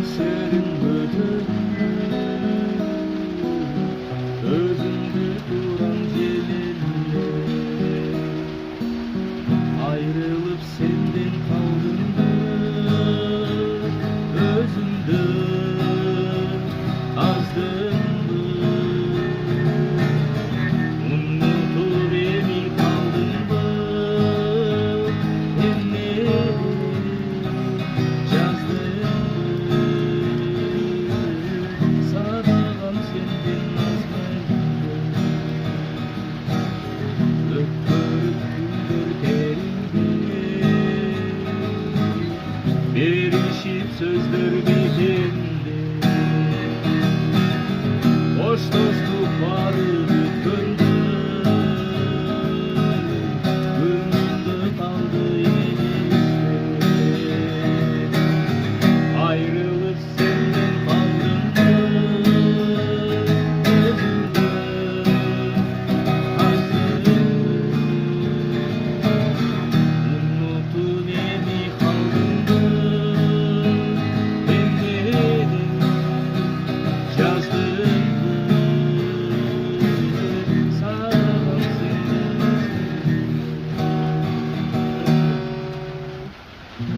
sürünmüdür özümde duran celille ayrılıp senden kaldım özümde azdım unutur emin kaldım verişip sözler bitindi. Boş dostluk var